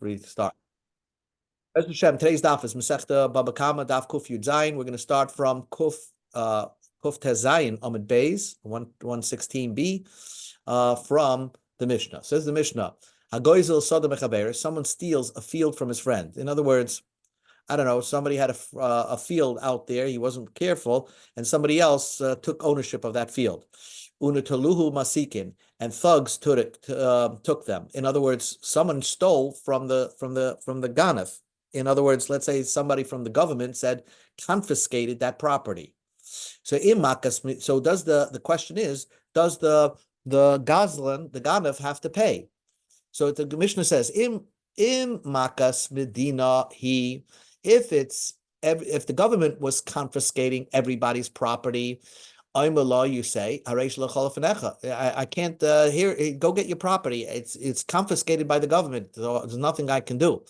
ready to start. Today's daf is Masechta Baba Kamma Daf Kuf Yud Zayin. We're going to start from Kuf Tez Zayin Amud Beis 116b from the Mishnah. Says the Mishnah, Hagoizel Soda Mechaber. Someone steals a field from his friend. In other words, I don't know, somebody had a field out there, he wasn't careful, and somebody else took ownership of that field. Unutaluhu masikin, and thugs took them. In other words, someone stole from the ganef. In other words, let's say somebody from the government confiscated that property. So does the question is, does the gazlan, the ganef, have to pay? So the Mishnah says, im makas medina he, if the government was confiscating everybody's property, you say, I can't here, go get your property. It's confiscated by the government. So there's nothing I can do.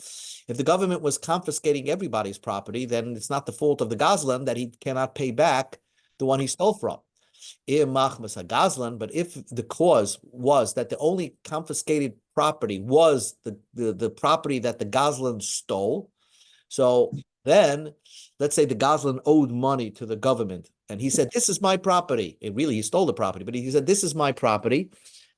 If the government was confiscating everybody's property, then it's not the fault of the gazlan that he cannot pay back the one he stole from. But if the cause was that the only confiscated property was the property that the gazlan stole, so then let's say the gazlan owed money to the government, and he said, "This is my property." He stole the property, but he said, "This is my property,"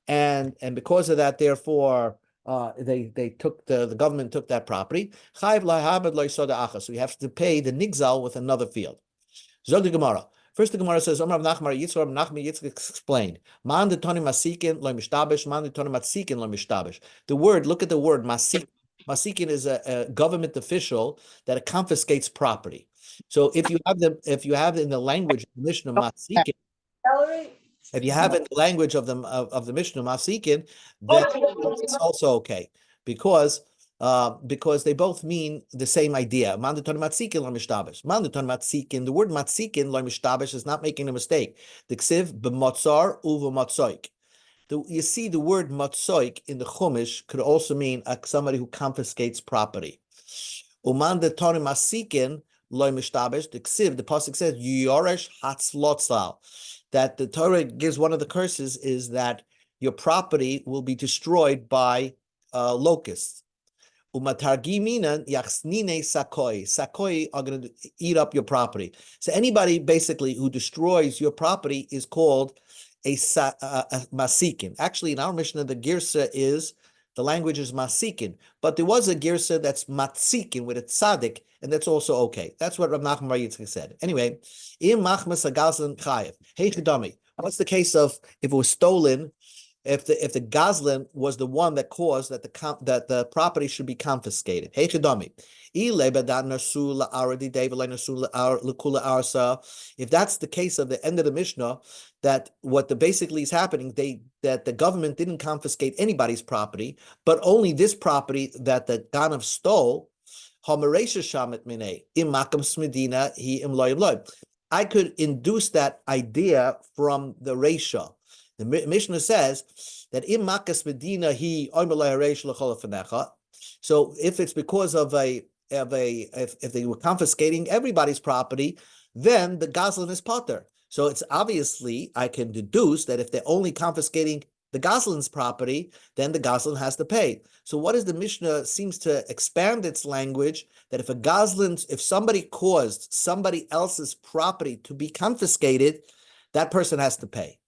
and because of that, therefore, the government took that property. So you have to pay the nigzal with another field. Zog the Gemara. First, the Gemara says, Amar Nachmar Yitzchak, Nachman Yitzchak explained, Man de Toni Masikin lo mishtabesh, Man de Toni Masikin lo mishtabesh. The word, look at the word Masikin. Masikin is a government official that confiscates property. So if you have in the language of the Mishnah Masikin, if you have in the language of the Mishnah Masikin, then it's also okay because they both mean the same idea. The word matzikin is not making a mistake. The ksiv b'motzar uva matzoik. You see the word matzoik in the Chumash could also mean somebody who confiscates property. Uman de toni masikin loy mishtabesh. The ksiv, the pasuk says yoresh hatzlotzal, that the Torah gives one of the curses is that your property will be destroyed by locusts. Umatargiminan yachsnine sakoi. Sakoi are going to eat up your property. So anybody basically who destroys your property is called a masikin. Actually, in our Mishnah, the girsa is, the language is masikin, but there was a girsa that's matzikin with a tzaddik, and that's also okay. That's what Rav Nachman Bar Yitzchak said. Anyway, im machmas agazlan chayev. Hey chidami, what's the case of if it was stolen? If the gazlan was the one that caused that the property should be confiscated. Hey chidami, if that's the case of the end of the Mishnah, that what basically is happening, that the government didn't confiscate anybody's property, but only this property that the ganav stole. I could induce that idea from the Reisha. The Mishnah says that im makas medina he so if it's because of if they were confiscating everybody's property, then the gazlan is potter. So it's obviously, I can deduce that if they're only confiscating the gazlan's property, then the gazlan has to pay. So what is the Mishnah seems to expand its language, that if somebody caused somebody else's property to be confiscated, that person has to pay.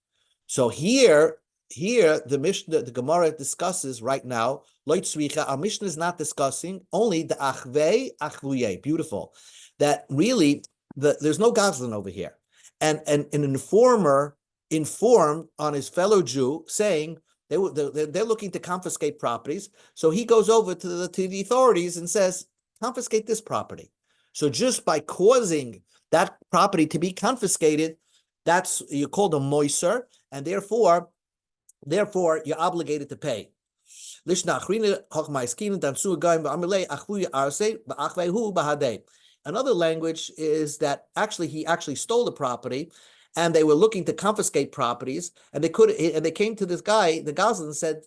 So here the Mishnah, the Gemara discusses right now, our Mishnah is not discussing only the achvei achvuye, beautiful, that really there's no gazlan over here. And an informer informed on his fellow Jew saying they're looking to confiscate properties. So he goes over to the authorities and says, confiscate this property. So just by causing that property to be confiscated, that's, you're called a moiser, and therefore you're obligated to pay. Another language is that he actually stole the property, and they were looking to confiscate properties, and they came to this guy, the gazlan, and said,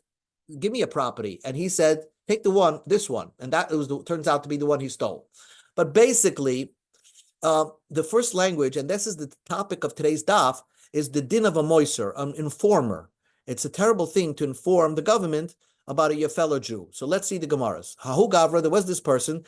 "Give me a property," and he said, "Take this one," and that turns out to be the one he stole. But basically, the first language, and this is the topic of today's daf, is the din of a moiser, an informer. It's a terrible thing to inform the government about your fellow Jew. So let's see the Gemaras. Hahu Gavra, there was this person.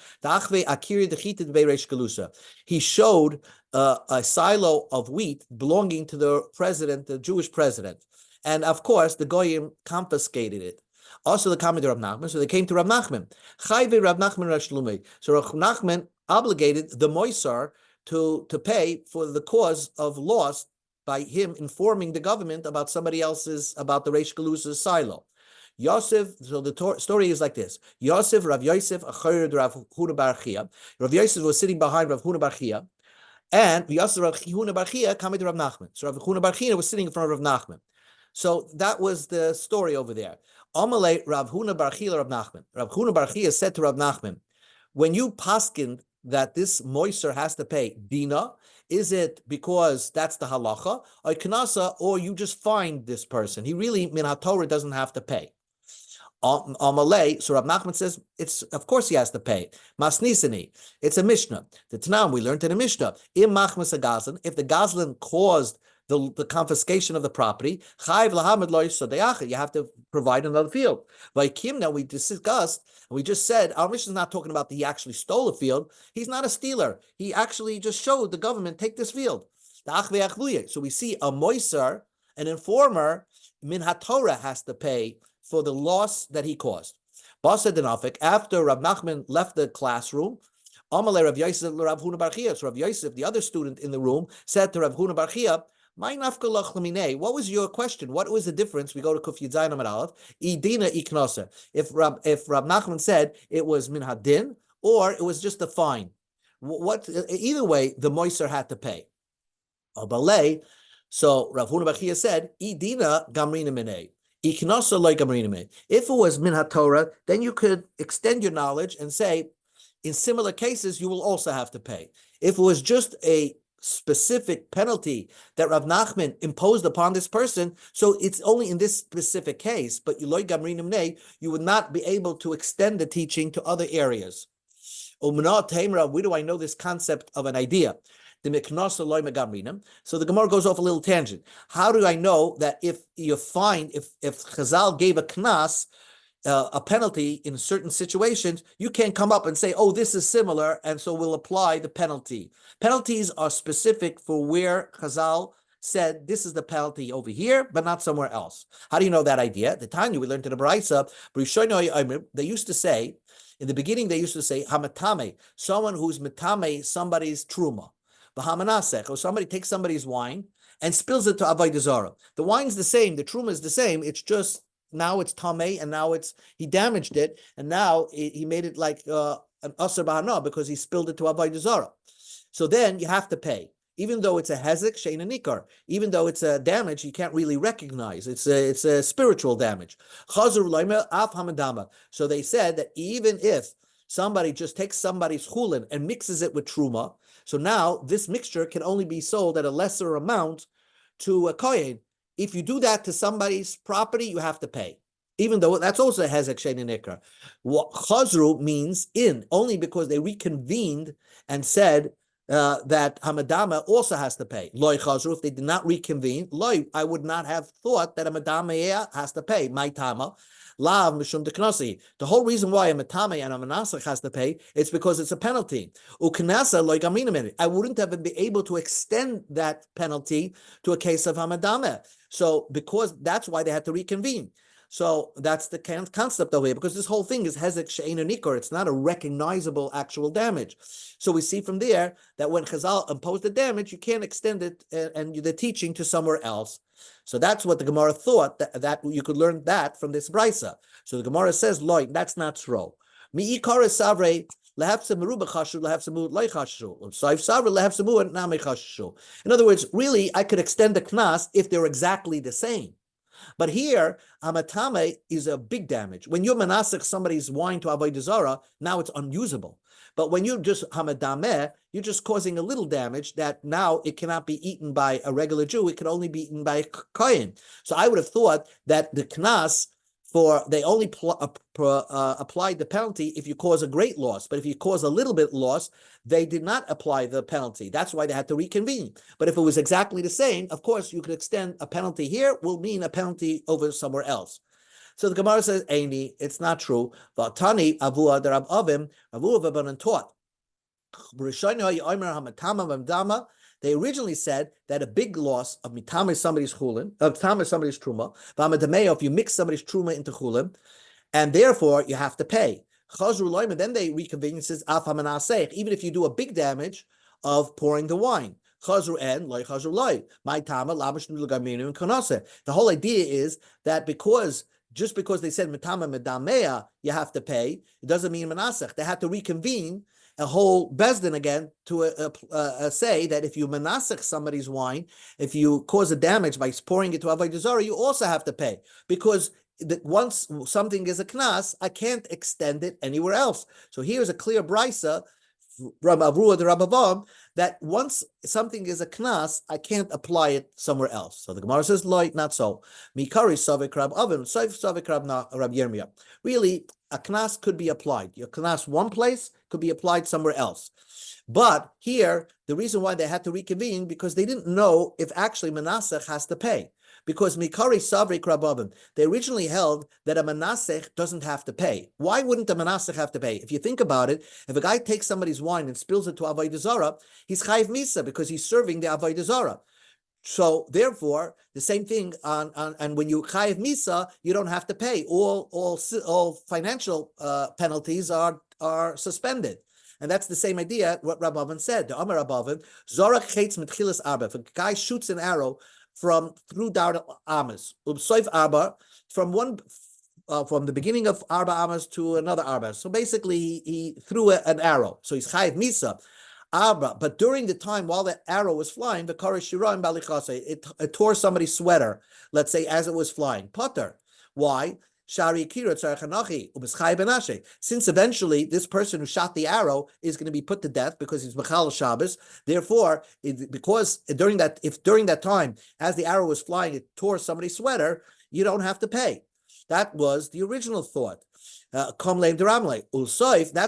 He showed a silo of wheat belonging to the president, the Jewish president. And of course, the Goyim confiscated it. Also, the Kamma Rav Nachman, so they came to Rav Nachman. Rav Nachman. So Rav Nachman obligated the Moisar to pay for the cause of loss by him informing the government about somebody else's, about the Reish Galusa's silo. Yosef, so the story is like this. Yosef, Rav Yosef, Acharid Rav Huna Bar Chia. Rav Yosef was sitting behind Rav Huna Bar Chia, and Yosef Rav Huna Bar Chia came to Rav Nachman. So Rav Huna Bar Chia was sitting in front of Rav Nachman. So that was the story over there. Amalei Rav Huna Bar Chia Rav Nachman. Rav Huna Bar Chia said to Rav Nachman, when you paskin that this moiser has to pay dina, is it because that's the halacha, or knasa, or you just find this person? He really, min haTorah, doesn't have to pay. Amalei, so Rav Nachman says, it's of course he has to pay. Masnisani, it's a Mishnah. The Tanam, we learned in a Mishnah, im machmas a gazlan, if the gazlan caused the confiscation of the property, you have to provide another field. Like Kimna, we discussed, we just said, our mission is not talking about that he actually stole a field. He's not a stealer. He actually just showed the government, take this field. So we see a moiser, an informer, min haTorah, has to pay for the loss that he caused. After Rav Nachman left the classroom, Amalei Rav Yosef Rav Huna Bar Chia. So Rav Yosef, the other student in the room, said to Rav Huna Bar Chia, what was your question? What was the difference? We go to Kuf Yud Zayin Amud Aleph. Idina iknasa. If Rab Nachman said it was min hadin or it was just a fine, either way the moiser had to pay. Abalei. So Rav Huna Bar Chia said, Idina gamrina minei. Iknasa like gamrina minei. If it was min haTorah, then you could extend your knowledge and say, in similar cases, you will also have to pay. If it was just a specific penalty that Rav Nachman imposed upon this person, so it's only in this specific case, but you would not be able to extend the teaching to other areas. Where do I know this concept of an idea? So the Gemara goes off a little tangent. How do I know that if you find, if Chazal gave a knas, a penalty in certain situations, you can't come up and say, oh, this is similar, and so we'll apply the penalty. Penalties are specific for where Chazal said this is the penalty over here, but not somewhere else. How do you know that idea? The Tanya, we learned in the Baraisa, they used to say, in the beginning, they used to say, hamatame, someone who's matame somebody's truma. Bahamanasech, or somebody takes somebody's wine and spills it to Avodah Zarah. The wine's the same, the truma is the same, it's just now it's tamei, and now he damaged it, and now he made it like an aser b'hana because he spilled it to Avodah Zarah. So then you have to pay, even though it's a hezek shein and nikar, even though it's a damage you can't really recognize. It's a spiritual damage. Chazur loimer af hamadama. So they said that even if somebody just takes somebody's chulin and mixes it with truma, so now this mixture can only be sold at a lesser amount to a kohen. If you do that to somebody's property, you have to pay, even though that's also a hezek shein and nikar. What chazru means in, only because they reconvened and said that hamadama also has to pay. Loi chazru, if they did not reconvene, loi, I would not have thought that a hamadama has to pay. My tama. Lav mishum deknasi. The whole reason why a matame and a manasach has to pay, it's because it's a penalty. Uknasa like I wouldn't have been able to extend that penalty to a case of hamadame. So because that's why they had to reconvene. So that's the concept over here, because this whole thing is hezek she'ein nikor. It's not a recognizable actual damage. So we see from there that when Chazal imposed the damage, you can't extend it and the teaching to somewhere else. So that's what the Gemara thought, that you could learn that from this brisa. So the Gemara says, "Loy, that's not true." Mi'ikara savre in other words, really, I could extend the knas if they're exactly the same. But here, hamatame is a big damage. When you manasek somebody's wine to avodah zarah, now it's unusable. But when you just hamadameh, you're just causing a little damage that now it cannot be eaten by a regular Jew. It can only be eaten by a kohen. So I would have thought that the knas, they only applied the penalty if you cause a great loss. But if you cause a little bit loss, they did not apply the penalty. That's why they had to reconvene. But if it was exactly the same, of course, you could extend a penalty here will mean a penalty over somewhere else. So the Gemara says, Eini, it's not true. Vatani avua the Rab Avim, avua v'banan taught. They originally said that a big loss of mitama is somebody's chulin, of tama is somebody's truma, if you mix somebody's truma into chulin, and therefore you have to pay. And then they reconvene and says, even if you do a big damage of pouring the wine. The whole idea is that just because they said mitama medamea, you have to pay, it doesn't mean menasech. They had to reconvene a whole bezdin again to say that if you menasech somebody's wine, if you cause a damage by pouring it to avodah zarah, you also have to pay, because once something is a knas, I can't extend it anywhere else. So here's a clear brisa, Rab Avrua the Rabbavam, that once something is a knas, I can't apply it somewhere else. So the Gemara says, "Loy, not so." Mikari savik Rab Avin, savik Rab Yirmiyah. Really, a knas could be applied. Your knas one place could be applied somewhere else. But here, the reason why they had to reconvene, because they didn't know if actually Manasseh has to pay. Because Mikari Savri Krababim, they originally held that a Manasseh doesn't have to pay. Why wouldn't a Manasseh have to pay? If you think about it, if a guy takes somebody's wine and spills it to Avodah Zarah, he's Chayiv Misa because he's serving the Avodah Zarah. So therefore, the same thing and when you Chayiv Misa, you don't have to pay. All financial penalties are suspended. And that's the same idea, what Rabbavan said. The Amar Rabbavan, Zorach Chetz Mitchilas Arba. If a guy shoots an arrow through Dar Amas, Soif Arba, from the beginning of Arba Amas to another Arba. So basically, he threw an arrow. So he's Chayiv Misa. Arba, but during the time while the arrow was flying, the Kara Shira and Balichase, it tore somebody's sweater, let's say, as it was flying. Potter. Why? Since eventually this person who shot the arrow is going to be put to death because he's Mechal Shabbos, therefore, because during that time, as the arrow was flying, it tore somebody's sweater, you don't have to pay. That was the original thought. That's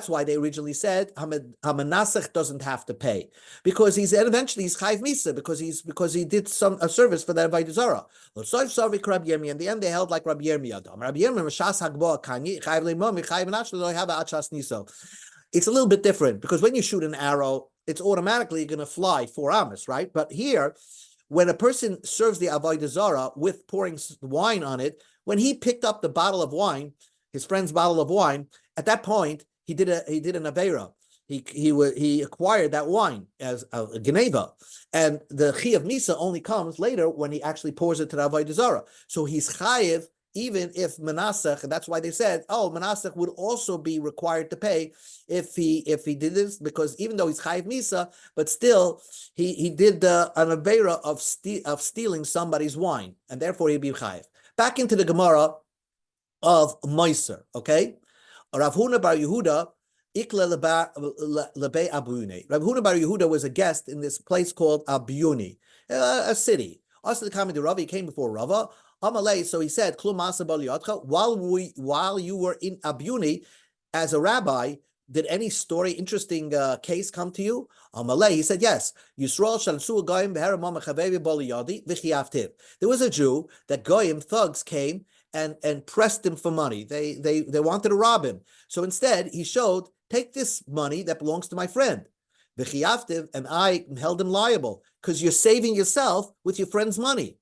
why they originally said Hamanasach doesn't have to pay, because he's Chayiv Misa because he did a service for the Avodah Zarah. In the end, they held like Rabbi Yirmiyah. It's a little bit different, because when you shoot an arrow, it's automatically going to fly 4 amos, right? But here, when a person serves the Avodah Zarah with pouring wine on it, when he picked up the bottle of wine, his friend's bottle of wine, at that point he did an aveira. He acquired that wine as a geneva, and the chi of misa only comes later when he actually pours it to the avodah zarah. So he's chayiv even if Manasseh, and that's why they said, Manasseh would also be required to pay if he did this, because even though he's chayiv misa, but still he did an aveira of stealing somebody's wine, and therefore he'd be chayiv. Back into the Gemara of Meiser, okay? Rav Huna bar Yehuda, Ikle lebe Abuyuni. Rav Huna bar Yehuda was a guest in this place called Abuyuni, a city. Also, the Kamma Rav, he came before Rava. Amalei, so he said, Klum masa bal yadcha, while you were in Abuyuni as a rabbi, did any interesting case come to you? Amalei, he said, yes. Yisrael shalsu goyim beheramam chavevi bal yadi v'chiyavtiv. There was a Jew that goyim thugs came and pressed him for money. They wanted to rob him. So instead, he showed, take this money that belongs to my friend. V'chiyavtiv, and I held him liable, because you're saving yourself with your friend's money.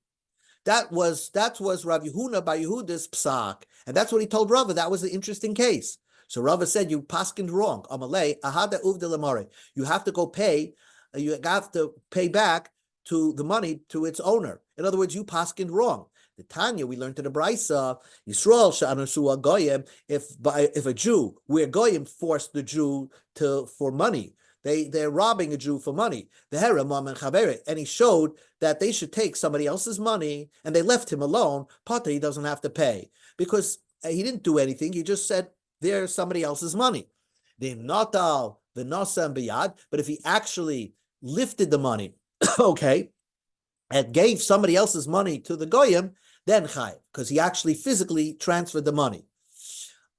That was Rav Yehuna bar Yehuda's psak, and that's what he told Rava. That was the interesting case. So Rava said, you paskined wrong. Amalei, ahada uvde lamare. You have to go pay. You have to pay back to the money to its owner. In other words, you paskined wrong. The Tanya, we learned in the Brisa, Yisrael sha'anasu goyim. If a Jew, where goyim forced the Jew for money, they're robbing a Jew for money. And he showed that they should take somebody else's money, and they left him alone. Potter, he doesn't have to pay, because he didn't do anything. He just said, there's somebody else's money. The natal, the nasam biyad. But if he actually lifted the money, okay, and gave somebody else's money to the goyim, then chayiv, because he actually physically transferred the money.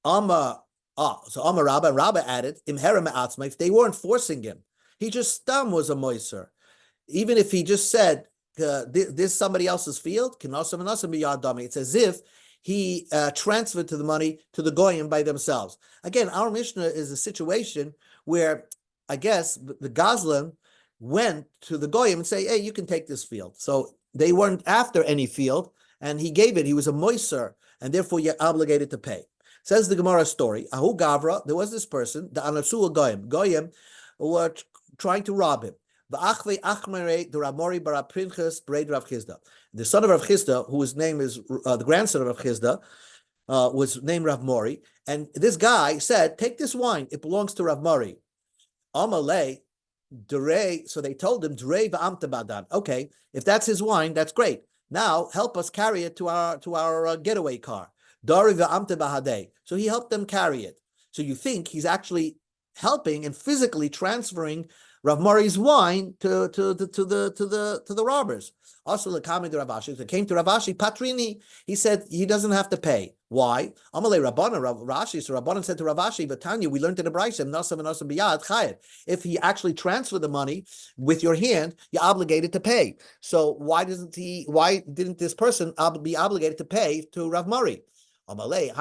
So Amar Rabba, and Rabba added, if they weren't forcing him, he just was a moiser. Even if he just said, this is somebody else's field, it's as if he transferred to the money to the goyim by themselves. Again, our Mishnah is a situation where I guess the Gazlan went to the goyim and say, hey, you can take this field. So they weren't after any field, and he gave it. He was a moiser, and therefore you're obligated to pay. Says the Gemara story, Ahu Gavra, there was this person, the Anasu Goyim. Goyim were trying to rob him. The son of Rav Chisda, whose name is the grandson of Rav Chisda, was named Rav Mori, and this guy said, take this wine, it belongs to Rav Mori. Amalei, so they told him, okay, if that's his wine, that's great. Now help us carry it to our getaway car. So he helped them carry it. So you think he's actually helping and physically transferring Rav Mori's wine to the robbers. Also, the comment to Ravashi, it came to Ravashi, Patrini, he said he doesn't have to pay. Why? Amalei Rabbana, Rashi, so Rabbanan said to Ravashi, Vatanya, we learned in the Braysim, Nasam and Nasam Biyad Chayet. If he actually transferred the money with your hand, you're obligated to pay. So why didn't this person be obligated to pay to Rav Mori? Amalei,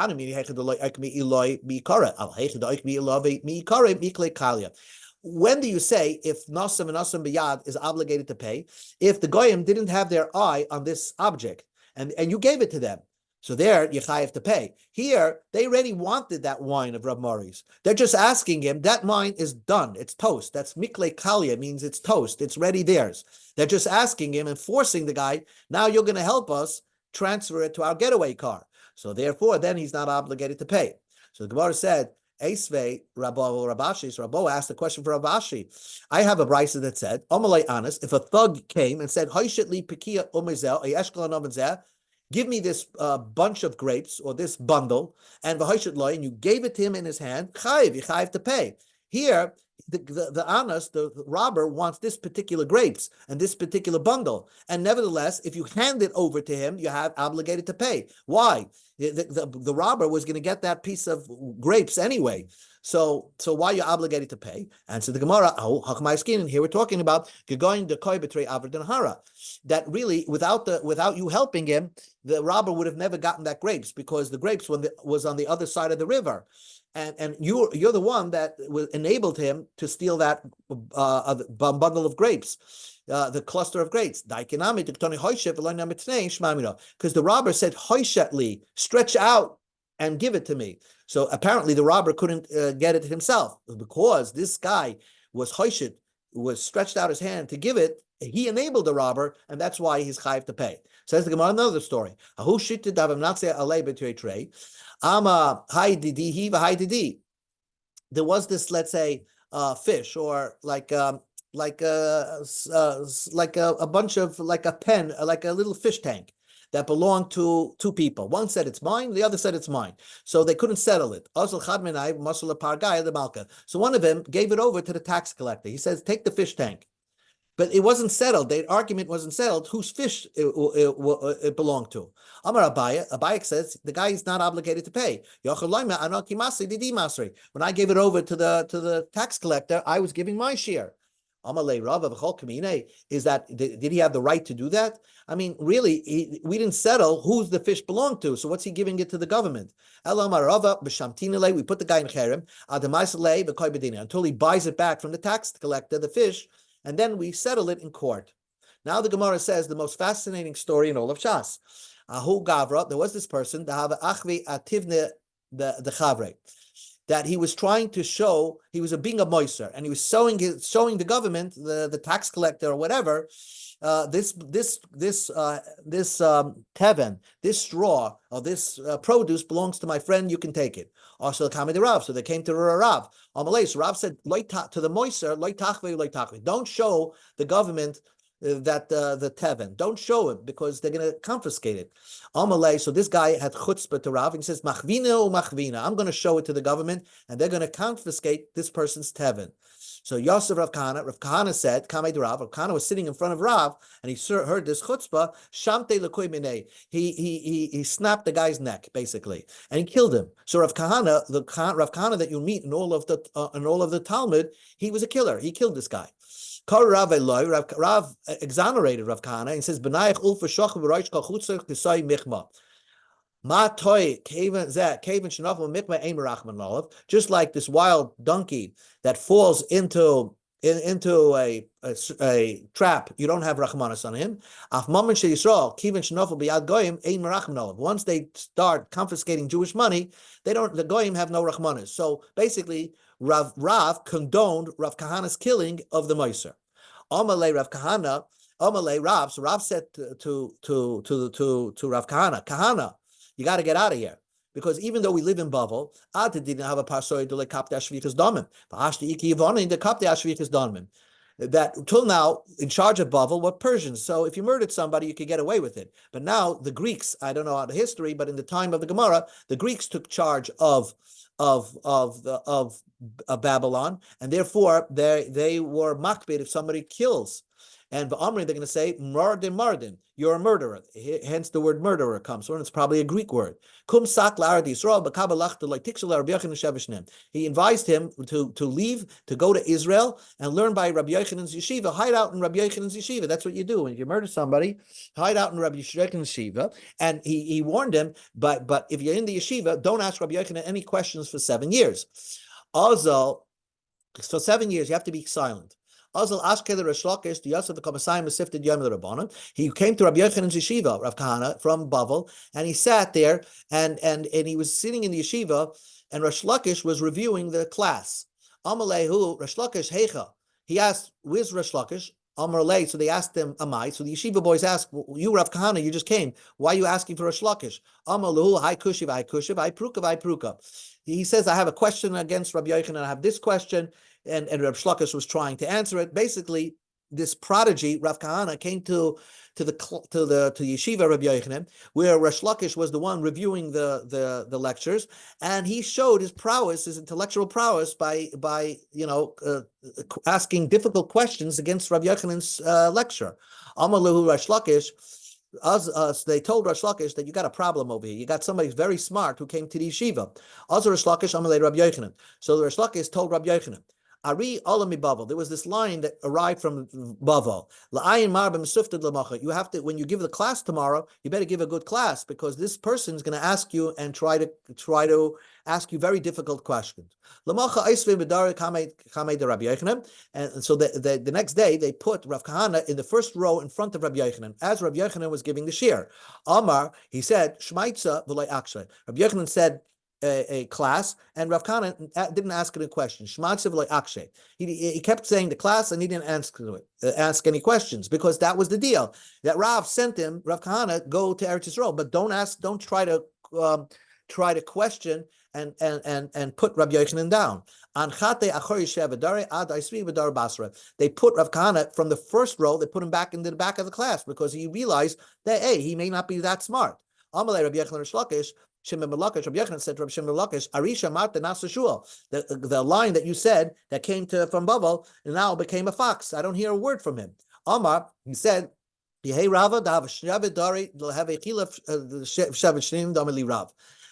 when do you say if Nasam and Nasam Biyad is obligated to pay? If the Goyim didn't have their eye on this object and you gave it to them. So there, you have to pay. Here, they already wanted that wine of Rav Mori's. They're just asking him, that wine is done. It's toast. That's mikle kalia, means it's toast. It's ready theirs. They're just asking him and forcing the guy, now you're going to help us transfer it to our getaway car. So therefore, then he's not obligated to pay. So the Gemara said, Esvei Rabashi. So Rabbo asked the question for Rabashi. I have a brisa that said, Omalei Anas, if a thug came and said, give me this bunch of grapes or this bundle, and you gave it to him in his hand, you chayiv to pay. Here, the Anas, the robber, wants this particular grapes and this particular bundle. And nevertheless, if you hand it over to him, you have obligated to pay. Why? The robber was going to get that piece of grapes anyway. So why are you obligated to pay? Answer the Gemara, and here we're talking about that really, without you helping him, the robber would have never gotten that grapes, because the grapes was on the other side of the river. And you're the one that enabled him to steal that bundle of grapes, the cluster of grapes. Because the robber said, "Hoishetli, stretch out and give it to me." So apparently the robber couldn't get it himself, because this guy was hoishet, was stretched out his hand to give it. He enabled the robber, and that's why he's chayiv to pay. Says the Gemara, another story. There was this, let's say, fish, or like a bunch of, like a pen, like a little fish tank that belonged to two people. One said it's mine, the other said it's mine. So they couldn't settle it. So one of them gave it over to the tax collector. He says, take the fish tank. But it wasn't settled. The argument wasn't settled whose fish it belonged to. Amar Abaye says the guy is not obligated to pay. When I gave it over to the tax collector, I was giving my share. Is that, did he have the right to do that? I mean, really, we didn't settle who's the fish belonged to. So what's he giving it to the government? We put the guy in cherem until he buys it back from the tax collector, the fish, and then we settle it in court. Now the Gemara says the most fascinating story in all of Shas. Ahu Gavra, there was this person, the Achvi Ativne the Chavre, that he was trying to show he was being a moiser, and he was showing the government, the tax collector or whatever, this teven, this straw or this produce belongs to my friend. You can take it. Also, the Rav. So they came to Rav. So Rav said to the moiser, don't show the government that the teven. Don't show it, because they're going to confiscate it. So this guy had chutzpah to Rav, and he says, Machvina. I'm going to show it to the government, and they're going to confiscate this person's teven. So Yosef Rav Kahana said, Kamei Rav Kahana was sitting in front of Rav, and he heard this chutzpah, Shamte Lekoi Minei. He snapped the guy's neck, basically, and he killed him. So Rav Kahana that you meet in all of the Talmud, he was a killer. He killed this guy. Rav exonerated Rav Kahana and says, Just like this wild donkey that falls into a trap, you don't have rachmanis on him. Once they start confiscating Jewish money, the goyim have no rachmanis. So basically, Rav condoned Rav Kahana's killing of the Moiser. Amalei Rav Kahana, Amalei Rav. So Rav said to Rav Kahana, you got to get out of here. Because even though we live in Bavel, Ata didn't have a parsoi to kapte ashvikas domim. V'ashti iki yivonin the kapte ashvikas domim. That till now, in charge of Bavel, were Persians. So if you murdered somebody, you could get away with it. But now the Greeks, I don't know the history, but in the time of the Gemara, the Greeks took charge of Babylon, and therefore they were makbid if somebody kills. And V'amri, they're going to say, Mardin, you're a murderer. Hence the word murderer comes from. It's probably a Greek word. Kum sak la'arad Yisrael, he advised him to leave, to go to Israel and learn by Rabbi Yochanan's yeshiva, hide out in Rabbi Yochanan's yeshiva. That's what you do. When you murder somebody, hide out in Rabbi Yochanan's yeshiva. And he warned him, but if you're in the yeshiva, don't ask Rabbi Yochanan any questions for 7 years. Also, so 7 years, you have to be silent. He came to Rabbi Yochanan's yeshiva, Rav Kahana, from Bavel, and he sat there, and he was sitting in the yeshiva, and Resh Lakish was reviewing the class. Amalehu, Resh Lakish, Heicha. He asked, where's Resh Lakish? Amarle, so they asked him, Amai. So the yeshiva boys asked, you, Rav Kahana, you just came. Why are you asking for Resh Lakish? Amalahu, Hai Kushiv, Hai Kushiv, Hai Prukav, Hai Prukav. He says, I have a question against Rabbi Yochanan, I have this question. And Reb Shlokish was trying to answer it. Basically, this prodigy, Rav Kahana, came to the yeshiva Rabbi Yochanan, where Reb Shlokish was the one reviewing the lectures, and he showed his prowess, his intellectual prowess, by asking difficult questions against Rabbi Yochanan's lecture. Amalahu Reb Shlokish. They told Resh Lakish that you got a problem over here. You got somebody very smart who came to the yeshiva. Also Resh Lakish, Amalei Rabbi Yochanan. So the Resh Lakish told Rabbi Yochanan, Ari Olami Bavel. There was this line that arrived from Bavel. You have to, when you give the class tomorrow, you better give a good class, because this person is going to ask you and try to ask you very difficult questions. And so the next day they put Rav Kahana in the first row in front of Rabbi Yochanan as Rabbi Yochanan was giving the shir. Amar, he said, Shmaitza v'lei akshay. Rabbi Yochanan said a class, and Rav Kahana didn't ask any questions. Shmaitza v'lei akshay. He kept saying the class, and he didn't ask any questions, because that was the deal. That Rav sent him, Rav Kahana, go to Eretz Yisrael, but don't try to question and put Rabbi Yochanan down. They put Rav Kahana from the first row, they put him back into the back of the class, because he realized that, hey, he may not be that smart. Amalei Rabbi Yochanan Resh Lakish, Shimon ben Lakish, Rabbi Yochanan said to Rabbi Shimon ben Lakish, Arisha Marta Nasa Shul. The line that you said that came from Bavel now became a fox. I don't hear a word from him. Amar, he said,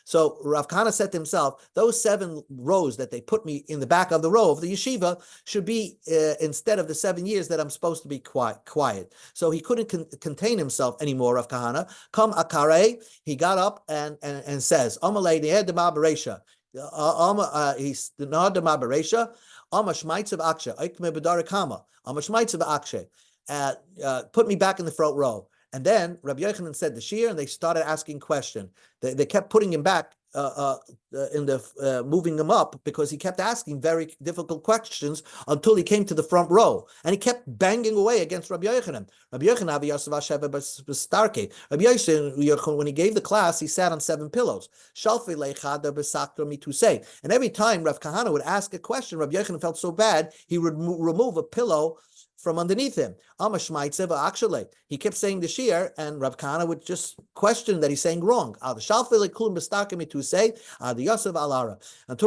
so Rav Kahana said to himself, those 7 rows that they put me in the back of the row of the yeshiva should be instead of the 7 years that I'm supposed to be quiet. So he couldn't contain himself anymore, Rav Kahana. Come akare, he got up and says, Amalei ne'edema beresha. He's the na'edema beresha. Amashmaitzav akshe. Aikme b'dar Kamma. Amashmaitzav akshe. Put me back in the front row. And then Rabbi Yochanan said the shir, and they started asking questions. They kept putting him back moving him up, because he kept asking very difficult questions until he came to the front row, and he kept banging away against Rabbi Yochanan. Rabbi Yochanan, when he gave the class, he sat on 7 pillows. And every time Rav Kahana would ask a question, Rabbi Yochanan felt so bad, he would remove a pillow from underneath him. He kept saying the shir, and Rav Kahana would just question that he's saying wrong. Until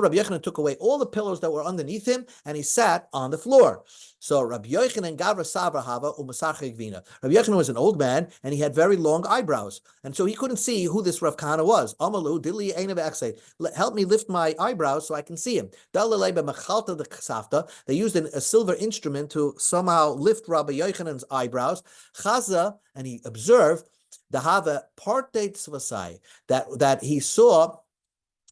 Rabbi Yochanan took away all the pillows that were underneath him, and he sat on the floor. So Rabbi Yochanan Rabbi Yochanan was an old man, and he had very long eyebrows, and so he couldn't see who this Rav Kahana was. Help me lift my eyebrows so I can see him. They used a silver instrument to somehow lift Rabbi Yochanan's eyebrows. Chaza, and he observed the Hava part dates that he saw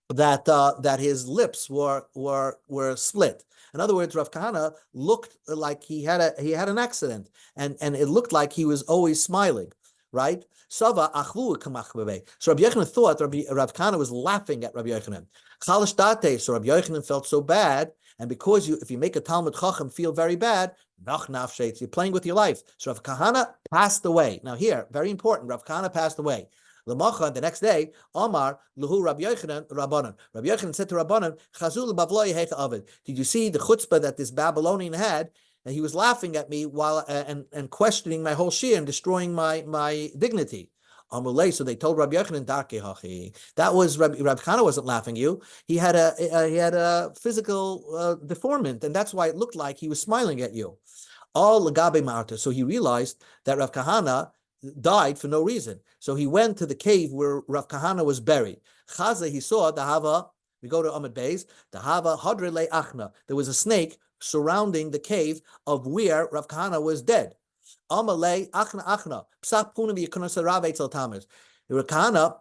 that his lips were split. In other words, Rav Kahana looked like he had an accident, and it looked like he was always smiling, right? Sava achlu kamach. So Rabbi Yochanan thought Rav Kahana was laughing at Rabbi Yochanan. Chalash date. So Rabbi Yochanan felt so bad, and because if you make a Talmud Chacham feel very bad, nach nafshet, you're playing with your life. So Rav Kahana passed away. Now here, very important, Rav Kahana passed away. The next day, Omar Luhu Rabbi Yochanan Rabbanan. Rabbi Yochanan said to Rabbanan, Chazul Bavli Hecha Avid. Did you see the chutzpah that this Babylonian had? And he was laughing at me while and questioning my whole shir and destroying my dignity. So they told Rabbi Yochanan, Darke Hachi. That was Rabbi Kahana wasn't laughing at you. He had a physical deformment, and that's why it looked like he was smiling at you. All Lagabe Marta. So he realized that Rav Kahana died for no reason. So he went to the cave where Rav Kahana was buried. Chaza, he saw the Hava, we go to Amud Beis, the Hava Hadre Le Achna. There was a snake surrounding the cave of where Rav Kahana was dead. Amalei Achna Achna. Psach Punim Yekunasa Rav Eitzel Tamers. Rav Kahana,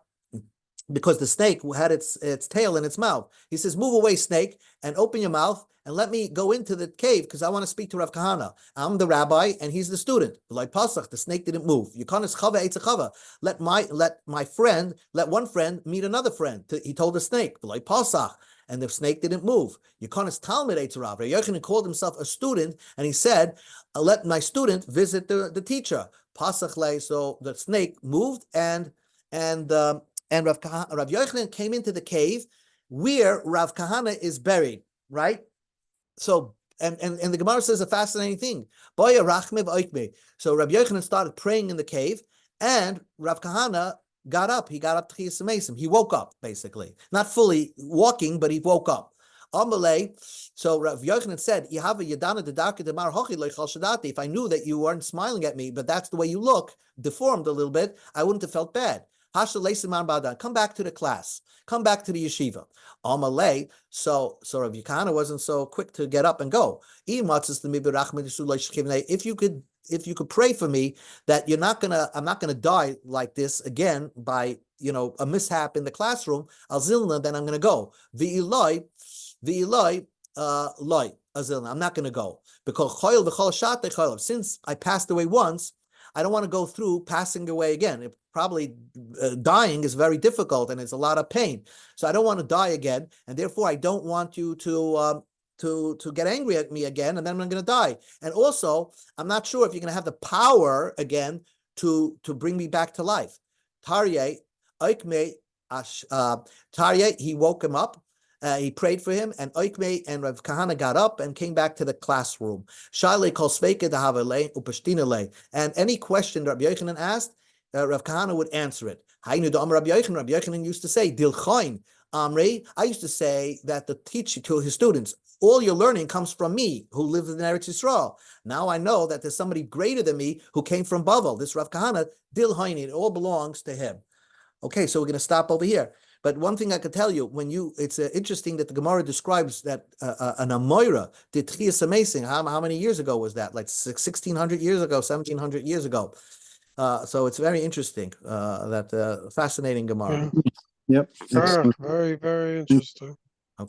because the snake had its tail in its mouth, he says, move away, snake, and open your mouth and let me go into the cave because I want to speak to Rav Kahana. I'm the rabbi and he's the student. Like Pasach, the snake didn't move. Let one friend meet another friend. He told the snake, like Pasach, and the snake didn't move. Yukonis Talmud Eitzarav. Yochanan called himself a student and he said, let my student visit the teacher. Pasach lay, so the snake moved and Rav Yochanan came into the cave where Rav Kahana is buried, right? So, and the Gemara says a fascinating thing. So Rabbi Yochanan started praying in the cave, and Rav Kahana got up. He got up to Chiyas Mesim. He woke up, basically. Not fully walking, but he woke up. So Rav Yochanan said, if I knew that you weren't smiling at me, but that's the way you look, deformed a little bit, I wouldn't have felt bad. Come back to the class. Come back to the yeshiva. So Rav Yochanan wasn't so quick to get up and go. If you could pray for me that I'm not gonna die like this again by a mishap in the classroom. Then I'm gonna go. Loy azilna. I'm not gonna go because since I passed away once, I don't want to go through passing away again. Probably dying is very difficult and it's a lot of pain. So I don't want to die again, and therefore I don't want you to get angry at me again, and then I'm going to die. And also, I'm not sure if you're going to have the power again to bring me back to life. Tarye, he woke him up. He prayed for him, and Oikme and Rav Kahana got up and came back to the classroom. And any question Rabbi Yochanan asked, Rav Kahana would answer it. Rabbi Yochanan used to say, Dilchoin Amri. I used to say that the teacher to his students, all your learning comes from me, who lives in Eretz Yisrael. Now I know that there's somebody greater than me who came from Bava. This Rav Kahana, Dilchoin, it all belongs to him. Okay, so we're going to stop over here. But one thing I could tell you, it's interesting that the Gemara describes that an Amoira did Chiyas Amazing. How many years ago was that? Like 1,600 years ago, 1,700 years ago. So it's very interesting, that fascinating Gemara. Yep. Very, very interesting.